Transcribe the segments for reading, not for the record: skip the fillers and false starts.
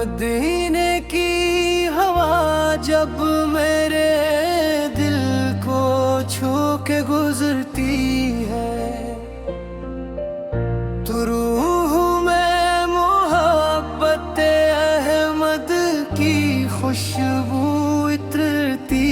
मदीने की हवा जब मेरे दिल को छू के गुजरती है तो रूह में मोहब्बत अहमद की खुशबू इतरती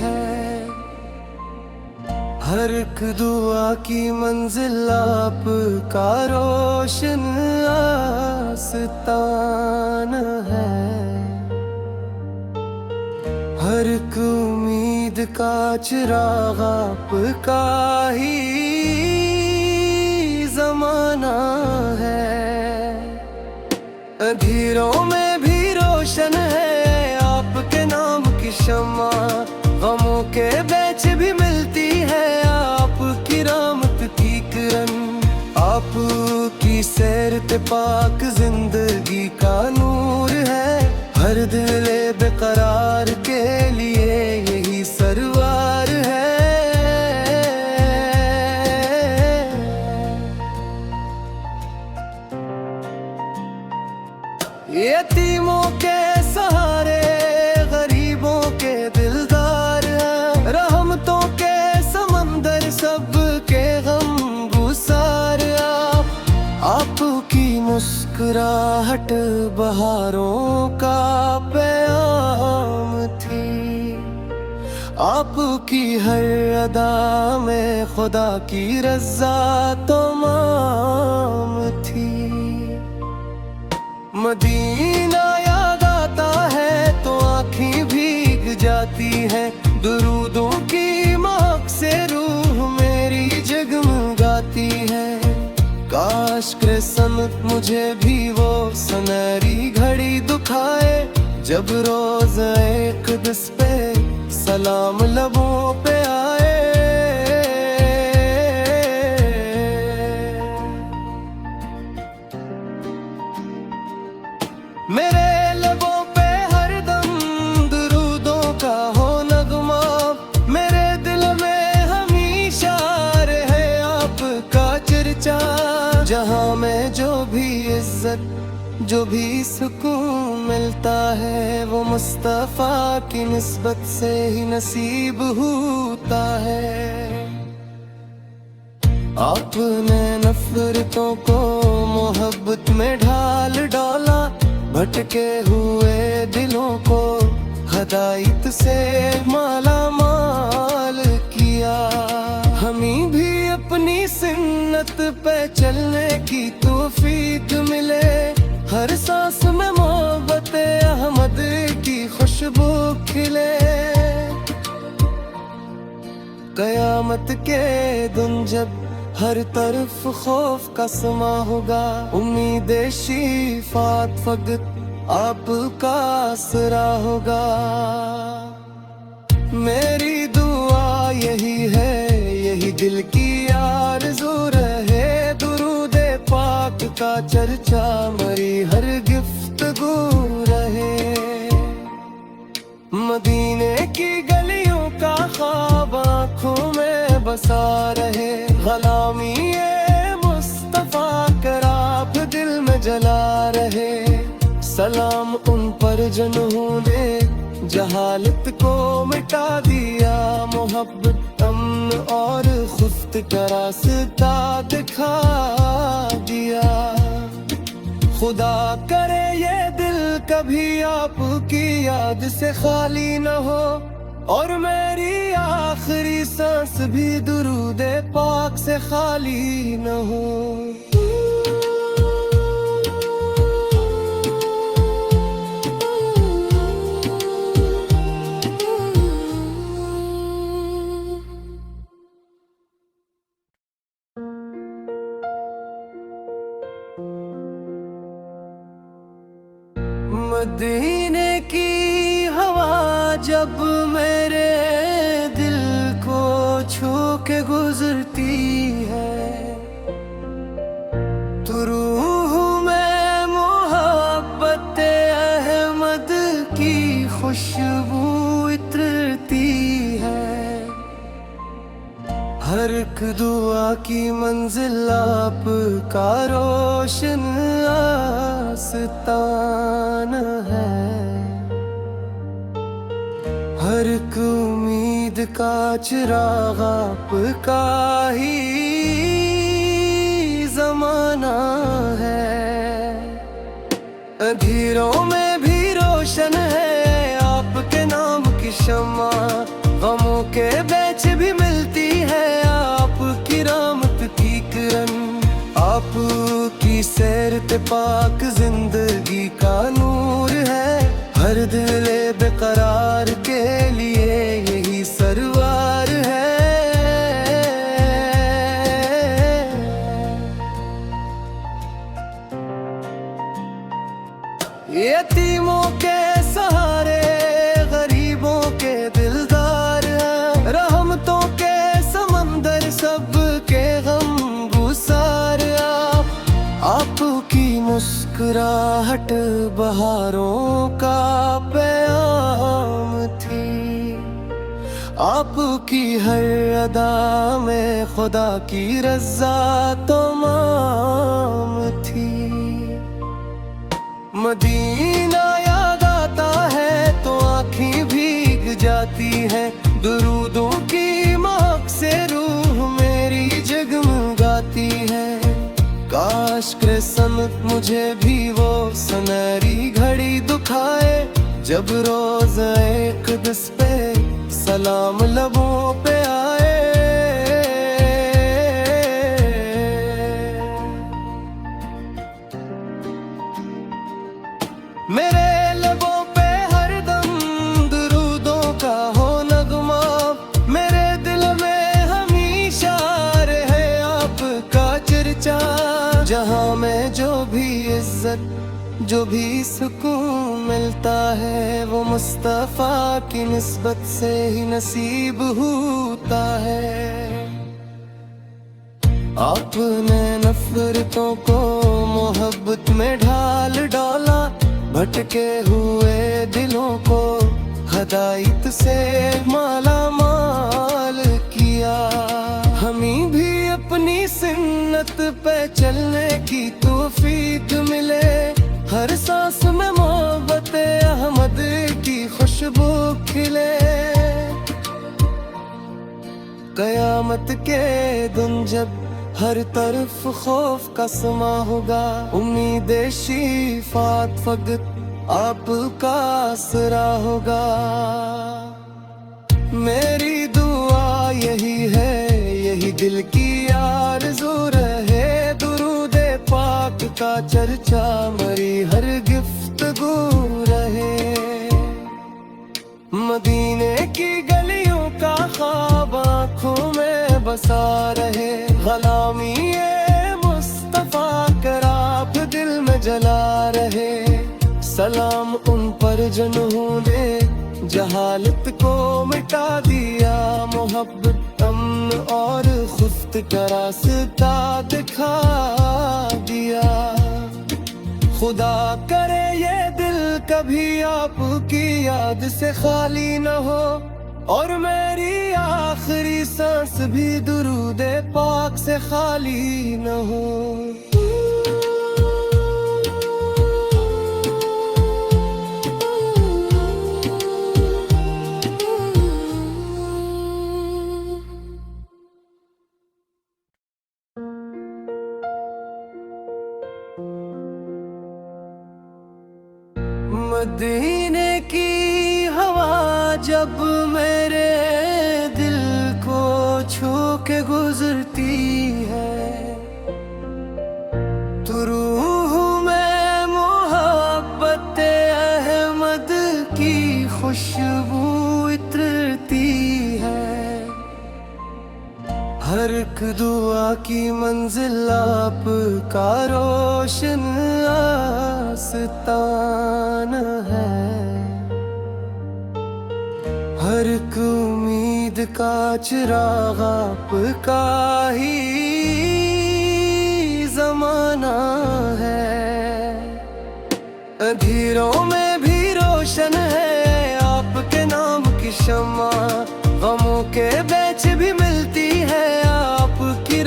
है। हर एक दुआ की मंजिल आपका रोशन आस्तान है। हर एक उम्मीद का चिराग आपका ही ज़माना है। अंधेरों में भी रोशन है आपके नाम की शम्मा, गमों के बीच भी मिलती है आपकी रहमत की किरण। आपकी सैर ते पाक जिंदगी का नूर है। हर दिल बेकरार के लिए यही सरवार है। यतीमों के सहारे गरीबों के दिलदार हैं। रहमतों के समंदर सबके गम गुसार आपकी मुस्कुराहट बहारों का पैगाम थी। आपकी हर अदा में खुदा की रज़ा तमाम थी। मदीना याद आता है तो आँखें भीग जाती हैं। दुरूदों की महक से रूह मेरी जगमगाती है। काश किस्मत मुझे भी वो सुनहरी घड़ी दिखाए जब रोज़ एक दिस पे सलाम लबों पे आए। मेरे लबों पे हरदम दुरूदों का हो नगमा। मेरे दिल में हमेशा रहे आपका चर्चा। जहाँ में जो भी इज्जत जो भी सुकून मिलता है वो मुस्तफा की निस्बत से ही नसीब होता है। आपने नफरतों को मोहब्बत में ढाल डाला। भटके हुए दिलों को हदायत से माला माल किया। हमें भी अपनी सुन्नत पे चलने की तौफीक मिले। हर सांस में मोहब्बत अहमद की खुशबू खिले। कयामत के दिन जब हर तरफ खौफ का समा होगा, उम्मीद शिफात फकत आपका आसरा होगा। मेरी दुआ यही है, यही दिल की आरज़ू रहे। दुरूद पाक का चर्चा मरी हर गुफ्तगू रहे। मदीने की गलियों का ख्वाब आँखों में बसा रहे। ग़ुलामी मुस्तफ़ा कराब दिल में जला रहे। सलाम उन पर जिन्होंने जहालत को मिटा दिया। मोहब्बत अमन और खुफ्त का रास्ता दिखा दिया। खुदा करे ये दिल कभी आपकी याद से खाली न हो और मेरी आखिरी सांस भी दुरूद पाक से खाली न हो। मदीने की हवा जब मेरे दिल को छू के गुजरती है तो रूह में मोहब्बत अहमद की खुशबू इतरती है। हर एक दुआ दुआ की मंजिल आपका रोशन आस्तान है। हर एक उम्मीद का चिराग आपका ही ज़माना है। अंधेरों में भी रोशन है आपके नाम की शम्मा, गमों के बीच भी मिलती है आपकी रहमत की किरण। आपकी सैर ते पाक जिंदगी का नूर है, हर दिल बेकरार के लिए यही सरवार है। यतीमों के सहारे गरीबों के दिलदार हैं, रहमतों के समंदर सबके गम गुसार। आपकी मुस्कुराहट बहारों का पैगाम थी, आपकी हर अदा में खुदा की रज़ा तमाम थी। मदीना याद आता है तो आँखें भीग जाती हैं, दुरूदों की महक से रूह मेरी जगमगाती है। काश किस्मत मुझे भी वो सुनहरी घड़ी दिखाए, जब रोज़े क़ुद्स पे सलाम लबों पे आए। मेरे लबों पे हरदम दुरूदों का हो नगमा, मेरे दिल में हमेशा रहे आपका चर्चा। जहाँ में जो भी इज्जत जो भी सुकून मिलता है, वो मुस्तफ़ा की निस्बत से ही नसीब होता है। आपने नफरतों को मोहब्बत में ढाल डाला, भटके हुए दिलों को हदायत से माला माल किया। हमें भी अपनी सुन्नत पे चलने की तौफीक मिले, हर सांस में मोहब्बत अहमद की खुशबू खिले। कयामत के दिन जब हर तरफ खौफ का समा होगा, उम्मीद शिफात फकत आपका आसरा होगा। मेरी दुआ यही है, यही दिल की आरज़ू रहे, दुरूद पाक का चर्चा मरी हर गिफ्तगू रहे। मदीने की गलियों का ख्वाब आँखों में बसा रहे, ग़ुलामी मुस्तफ़ा कराप दिल में जला रहे। सलाम उन पर जिन्होंने जहालत को मिटा दिया, मोहब्बत अमन और खुफ्त का रास्ता दिखा दिया। खुदा करे ये दिल कभी आपकी याद से खाली न हो, और मेरी आखिरी सांस भी दुरूद पाक से खाली न हो। मदीने की हवा जब मेरे दिल को छू के गुजरती है, तो रूह में मोहब्बत अहमद की खुशबू इतरती है। हर एक दुआ की मंजिल आपका रोशन आस्तान है। हर एक उम्मीद का चिराग आपका ही ज़माना है। अंधेरों में भी रोशन है आपके नाम की शम्मा, गमों के बीच भी मिलती है आपकी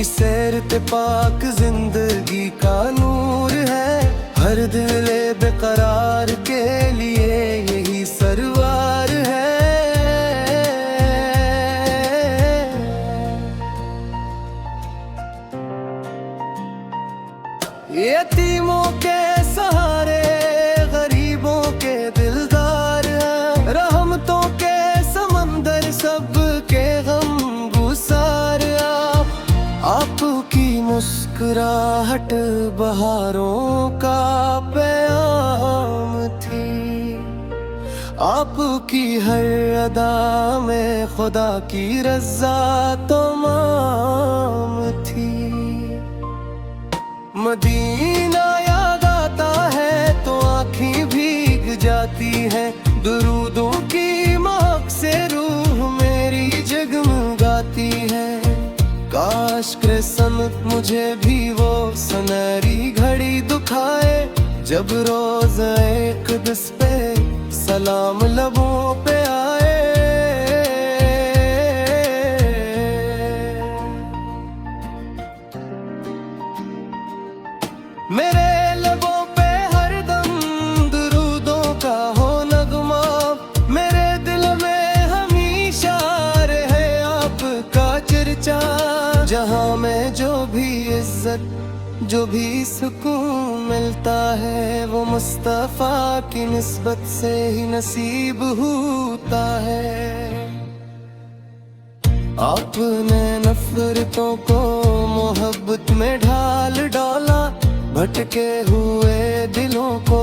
सैर ते पाक जिंदगी का नूर है। हर दिल बेकरार के लिए यही सरवार है। यतीमों के सहारे गरीबों के दिलदार हैं। रहमतों के समंदर सबके गम गुसार आपकी मुस्कुराहट बहारों का पैगाम थी। आपकी हर अदा में खुदा की रज़ा तमाम थी। मदीना याद आता है तो आँखें भीग जाती हैं। दुरूदों की महक से रूह मेरी जगमगाती है। काश किस्मत मुझे भी वो सुनहरी घड़ी दिखाए जब रोज़ एक दिस पे सलाम लबों पे आए। मेरे लबों पे हरदम दुरूदों का हो नगमा। मेरे दिल में हमेशा रहे आपका चर्चा। जहाँ में जो भी इज्जत जो भी सुकून मिलता है वो मुस्तफ़ा की निस्बत से ही नसीब होता है। आपने नफरतों को मोहब्बत में ढाल डाला। भटके हुए दिलों को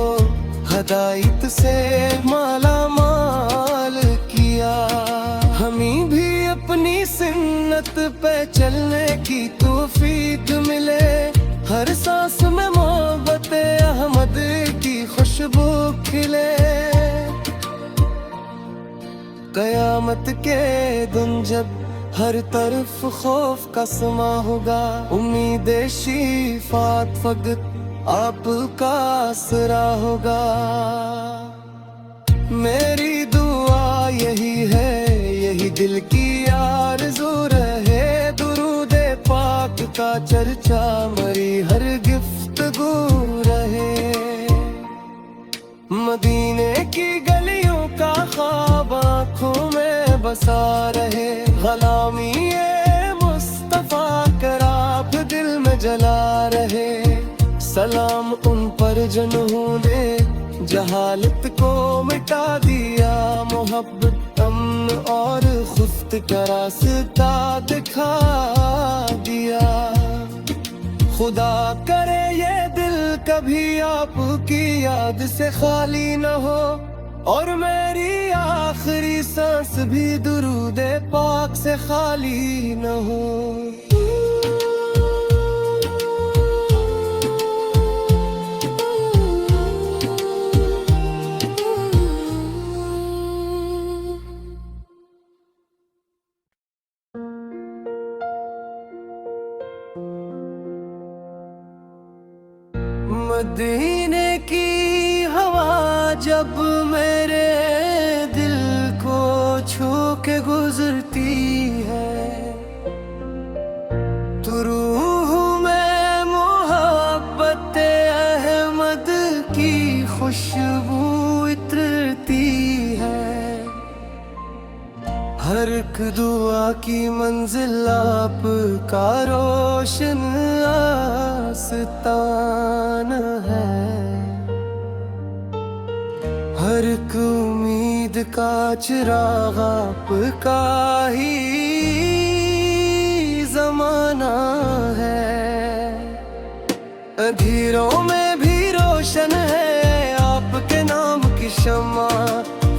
हदायत से माला माल किया। हमें भी अपनी सुन्नत पे चलने की तौफीक मिले। हर सांस में मोहब्बत अहमद की खुशबू खिले। कयामत के दिन जब हर तरफ खौफ का समा होगा। उम्मीद शिफात फकत आपका आसरा होगा। मेरी दुआ यही है, यही दिल की आरज़ू रहे। दुरूद पाक का चर्चा मरी हर गुफ्तगू रहे। मदीने की गलियों का ख्वाब आँखों में बसा रहे। ग़ुलामी मुस्तफ़ा कराप दिल में जला रहे। सलाम उन पर जिन्होंने जहालत को मिटा दिया। मोहब्बत अमन और खुफ्त का रास्ता दिखा दिया। खुदा करे ये दिल कभी आपकी याद से खाली न हो। और मेरी आखिरी सांस भी दुरूद पाक से खाली न हो। मदीने की हवा जब मेरे दिल को छू के गुजरती है तो रूह में मोहब्बत अहमद की खुशबू इतरती है। हर एक दुआ की मंजिल आपका रोशन आस्तान है। हर एक उम्मीद का चिराग आपका ही जमाना है। अंधेरों में भी रोशन है आपके नाम की शम्मा।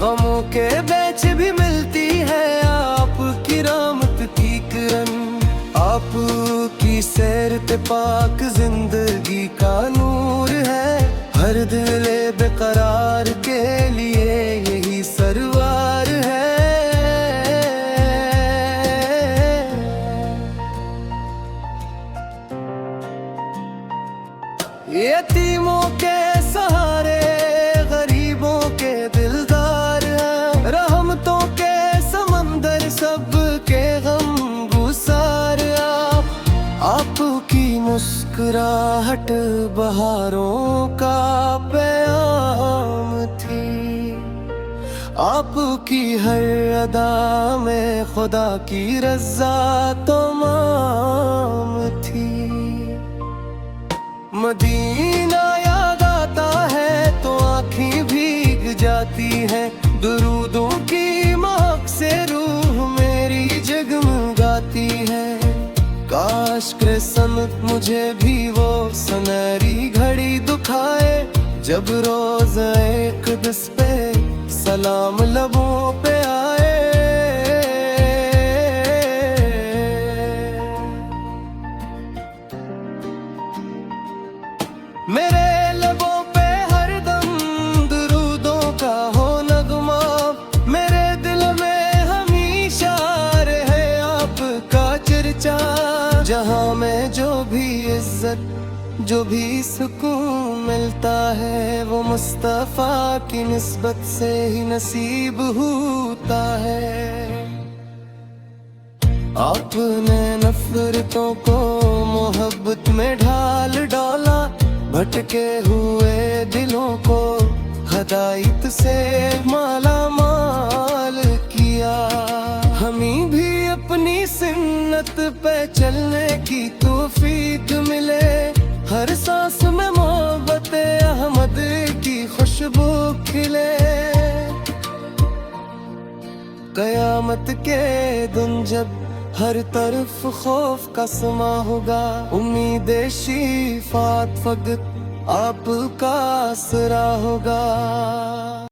गमों के बेच भी मिलती है आपकी रहमत की किरण। आपकी सैर ते पाक जिंदगी का नूर है। हर दिल बेकरार के लिए यही सरवार है। यतीमों के सहारे गरीबों के दिलदार हैं। रहमतों के समंदर सबके गम गुसार मुस्कुराहट बहारों का प्याम थी, आपकी हर अदा में खुदा की रज़ा तमाम थी। मदीना याद आता है तो आँखें भीग जाती हैं, दुरूदों की महक से रूह मेरी जगमगाती है। काश किस्मत मुझे भी वो सुनहरी घड़ी दिखाए, जब रोज़ एक दिस पे सलाम लबों पे आए। मेरे लबों पे हरदम दुरूदों का हो नगमा, मेरे दिल में हमेशा रहे आपका चर्चा। जहाँ में जो भी इज्जत जो भी सुकून मिलता है, वो मुस्तफा की निस्बत से ही नसीब होता है। आपने नफरतों को मोहब्बत में ढाल डाला, भटके हुए दिलों को हदायत से माला माल किया। हमें भी अपनी सुन्नत पे चलने की तौफीक मिले, हर सांस में मोहब्बत अहमद की खुशबू खिले। कयामत के दिन जब हर तरफ खौफ का समा होगा, उम्मीद शिफात फकत आपका आसरा होगा।